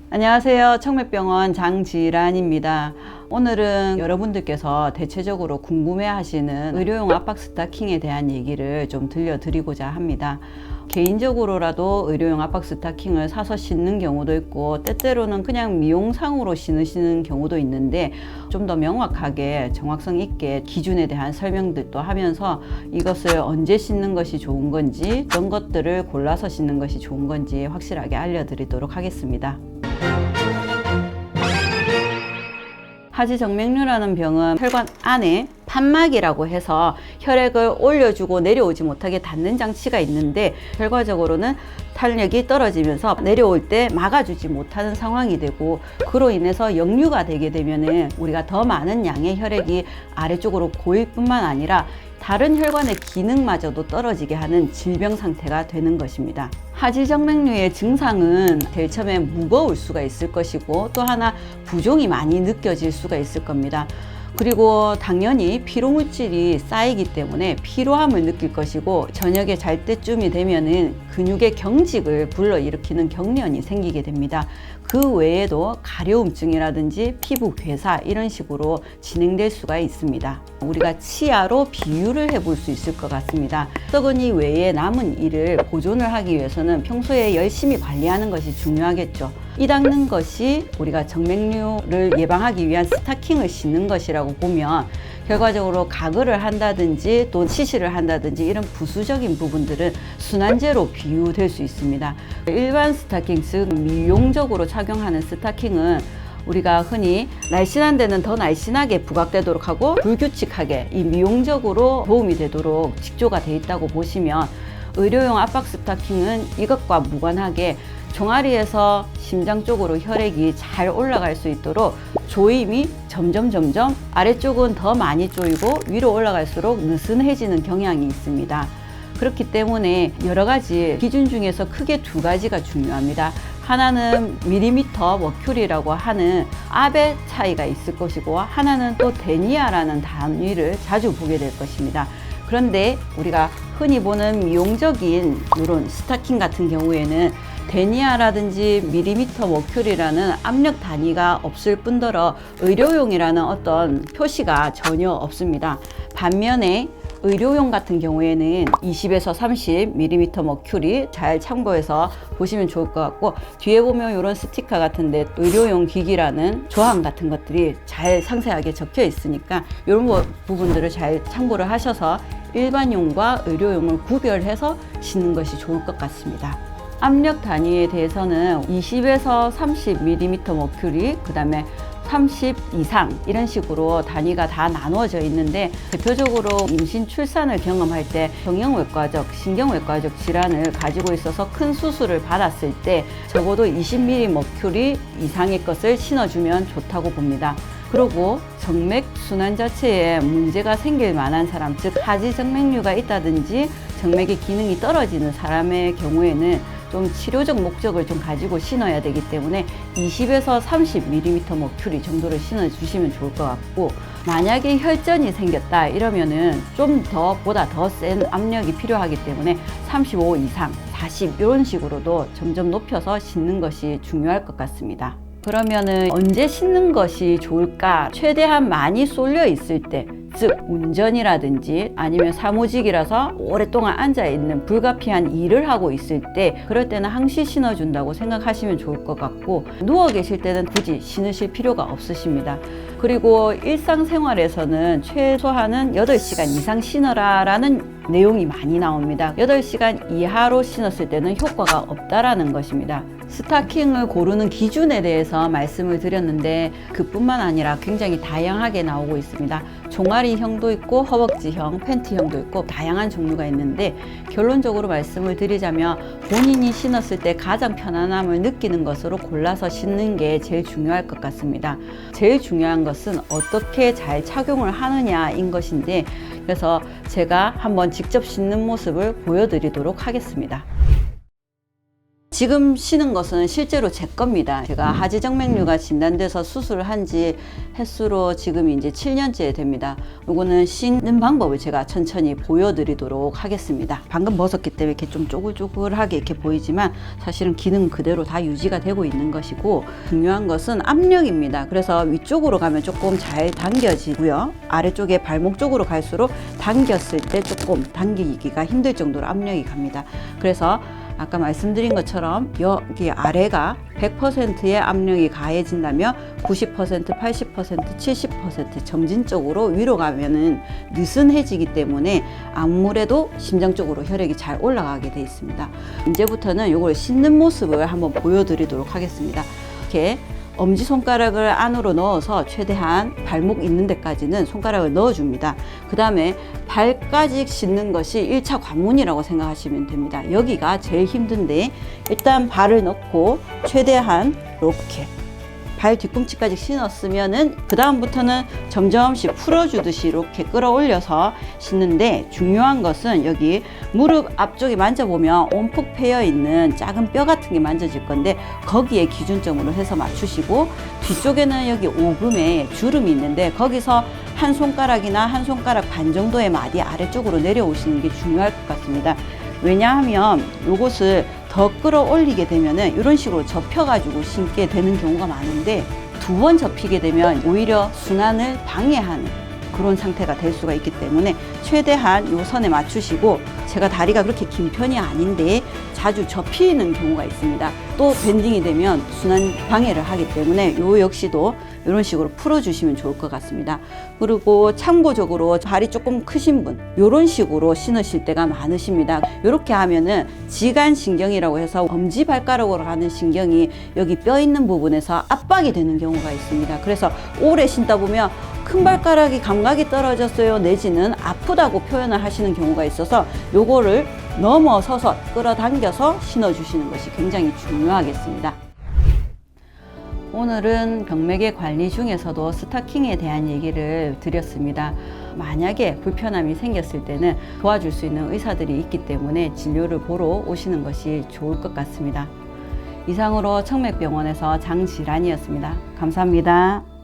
안녕하세요. 청맥병원 장지란입니다. 오늘은 여러분들께서 대체적으로 궁금해 하시는 의료용 압박 스타킹에 대한 얘기를 좀 들려드리고자 합니다. 개인적으로라도 의료용 압박 스타킹을 사서 신는 경우도 있고, 때때로는 그냥 미용상으로 신으시는 경우도 있는데, 좀 더 명확하게 정확성 있게 기준에 대한 설명들도 하면서 이것을 언제 신는 것이 좋은 건지, 어떤 것들을 골라서 신는 것이 좋은 건지 확실하게 알려드리도록 하겠습니다. 하지정맥류라는 병은 혈관 안에 판막이라고 해서 혈액을 올려주고 내려오지 못하게 닫는 장치가 있는데, 결과적으로는 탄력이 떨어지면서 내려올 때 막아주지 못하는 상황이 되고, 그로 인해서 역류가 되게 되면은 우리가 더 많은 양의 혈액이 아래쪽으로 고일 뿐만 아니라 다른 혈관의 기능마저도 떨어지게 하는 질병 상태가 되는 것입니다. 하지정맥류의 증상은 제일 처음에 무거울 수가 있을 것이고, 또 하나 부종이 많이 느껴질 수가 있을 겁니다. 그리고 당연히 피로물질이 쌓이기 때문에 피로함을 느낄 것이고, 저녁에 잘 때쯤이 되면은 근육의 경직을 불러일으키는 경련이 생기게 됩니다. 그 외에도 가려움증이라든지 피부 괴사 이런 식으로 진행될 수가 있습니다. 우리가 치아로 비유를 해볼 수 있을 것 같습니다. 썩은 이 외에 남은 이를 보존을 하기 위해서는 평소에 열심히 관리하는 것이 중요하겠죠. 이 닦는 것이 우리가 정맥류를 예방하기 위한 스타킹을 신는 것이라고 보면, 결과적으로 가글을 한다든지 또 치실을 한다든지 이런 부수적인 부분들은 순환제로 비유될 수 있습니다. 일반 스타킹, 즉 미용적으로 착용하는 스타킹은 우리가 흔히 날씬한 데는 더 날씬하게 부각되도록 하고, 불규칙하게 이 미용적으로 도움이 되도록 직조가 되어 있다고 보시면, 의료용 압박 스타킹은 이것과 무관하게 종아리에서 심장 쪽으로 혈액이 잘 올라갈 수 있도록 조임이 점점 아래쪽은 더 많이 조이고 위로 올라갈수록 느슨해지는 경향이 있습니다. 그렇기 때문에 여러 가지 기준 중에서 크게 두 가지가 중요합니다. 하나는 밀리미터 머큐리라고 하는 압의 차이가 있을 것이고, 하나는 또 데니아라는 단위를 자주 보게 될 것입니다. 그런데 우리가 흔히 보는 미용적인 이런 스타킹 같은 경우에는 데니아라든지 밀리미터 머큐리라는 압력 단위가 없을 뿐더러 의료용이라는 어떤 표시가 전혀 없습니다. 반면에 의료용 같은 경우에는 20에서 30mm 머큐리 잘 참고해서 보시면 좋을 것 같고, 뒤에 보면 이런 스티커 같은데 의료용 기기라는 조항 같은 것들이 잘 상세하게 적혀 있으니까 이런 부분들을 잘 참고를 하셔서 일반용과 의료용을 구별해서 신는 것이 좋을 것 같습니다. 압력 단위에 대해서는 20에서 30mm 머큐리, 그 다음에 30 이상 이런 식으로 단위가 다 나누어져 있는데, 대표적으로 임신 출산을 경험할 때 경영외과적, 신경외과적 질환을 가지고 있어서 큰 수술을 받았을 때 적어도 20mm 머큐리 이상의 것을 신어주면 좋다고 봅니다. 그리고 정맥 순환 자체에 문제가 생길 만한 사람, 즉 하지정맥류가 있다든지 정맥의 기능이 떨어지는 사람의 경우에는 좀 치료적 목적을 좀 가지고 신어야 되기 때문에 20에서 30mm 머큐리 정도를 신어 주시면 좋을 것 같고, 만약에 혈전이 생겼다 이러면은 좀 보다 더 센 압력이 필요하기 때문에 35 이상, 40 이런 식으로도 점점 높여서 신는 것이 중요할 것 같습니다. 그러면은 언제 신는 것이 좋을까? 최대한 많이 쏠려 있을 때, 즉 운전이라든지 아니면 사무직이라서 오랫동안 앉아있는 불가피한 일을 하고 있을 때, 그럴 때는 항시 신어준다고 생각하시면 좋을 것 같고, 누워 계실 때는 굳이 신으실 필요가 없으십니다. 그리고 일상생활에서는 최소한은 8시간 이상 신어라 라는 내용이 많이 나옵니다. 8시간 이하로 신었을 때는 효과가 없다라는 것입니다. 스타킹을 고르는 기준에 대해서 말씀을 드렸는데, 그뿐만 아니라 굉장히 다양하게 나오고 있습니다. 종아리형도 있고 허벅지형, 팬티형도 있고 다양한 종류가 있는데, 결론적으로 말씀을 드리자면 본인이 신었을 때 가장 편안함을 느끼는 것으로 골라서 신는 게 제일 중요할 것 같습니다. 제일 중요한 것은 어떻게 잘 착용을 하느냐인 것인데, 그래서 제가 한번 직접 신는 모습을 보여드리도록 하겠습니다. 지금 쉬는 것은 실제로 제 겁니다. 제가 하지정맥류가 진단돼서 수술을 한 지 횟수로 지금 이제 7년째 됩니다. 요거는 씻는 방법을 제가 천천히 보여드리도록 하겠습니다. 방금 벗었기 때문에 이렇게 좀 쪼글쪼글하게 이렇게 보이지만 사실은 기능 그대로 다 유지가 되고 있는 것이고, 중요한 것은 압력입니다. 그래서 위쪽으로 가면 조금 잘 당겨지고요. 아래쪽에 발목 쪽으로 갈수록 당겼을 때 조금 당기기가 힘들 정도로 압력이 갑니다. 그래서 아까 말씀드린 것처럼 여기 아래가 100%의 압력이 가해진다면 90%, 80%, 70% 점진적으로 위로 가면은 느슨해지기 때문에 아무래도 심장 쪽으로 혈액이 잘 올라가게 돼 있습니다. 이제부터는 이걸 씻는 모습을 한번 보여드리도록 하겠습니다. 이렇게 엄지손가락을 안으로 넣어서 최대한 발목 있는 데까지는 손가락을 넣어줍니다. 그 다음에 발까지 씻는 것이 1차 관문이라고 생각하시면 됩니다. 여기가 제일 힘든데 일단 발을 넣고 최대한 이렇게 발 뒤꿈치까지 신었으면은 그 다음부터는 점점씩 풀어주듯이 이렇게 끌어올려서 씻는데, 중요한 것은 여기 무릎 앞쪽에 만져보면 온폭 패여 있는 작은 뼈 같은 게 만져질 건데 거기에 기준점으로 해서 맞추시고, 뒤쪽에는 여기 오금에 주름이 있는데 거기서 한 손가락이나 한 손가락 반 정도의 마디 아래쪽으로 내려오시는 게 중요할 것 같습니다. 왜냐하면 요것을 더 끌어올리게 되면은 이런 식으로 접혀가지고 신게 되는 경우가 많은데, 두 번 접히게 되면 오히려 순환을 방해하는 그런 상태가 될 수가 있기 때문에 최대한 요 선에 맞추시고, 제가 다리가 그렇게 긴 편이 아닌데 자주 접히는 경우가 있습니다. 또 밴딩이 되면 순환 방해를 하기 때문에 요 역시도 이런 식으로 풀어주시면 좋을 것 같습니다. 그리고 참고적으로 발이 조금 크신 분, 이런 식으로 신으실 때가 많으십니다. 이렇게 하면은 지간신경이라고 해서 엄지발가락으로 가는 신경이 여기 뼈 있는 부분에서 압박이 되는 경우가 있습니다. 그래서 오래 신다 보면 큰 발가락이 감각이 떨어졌어요 내지는 아프다고 표현을 하시는 경우가 있어서 요거를 넘어서서 끌어당겨서 신어주시는 것이 굉장히 중요하겠습니다. 오늘은 병맥의 관리 중에서도 스타킹에 대한 얘기를 드렸습니다. 만약에 불편함이 생겼을 때는 도와줄 수 있는 의사들이 있기 때문에 진료를 보러 오시는 것이 좋을 것 같습니다. 이상으로 청맥병원에서 장질환이었습니다. 감사합니다.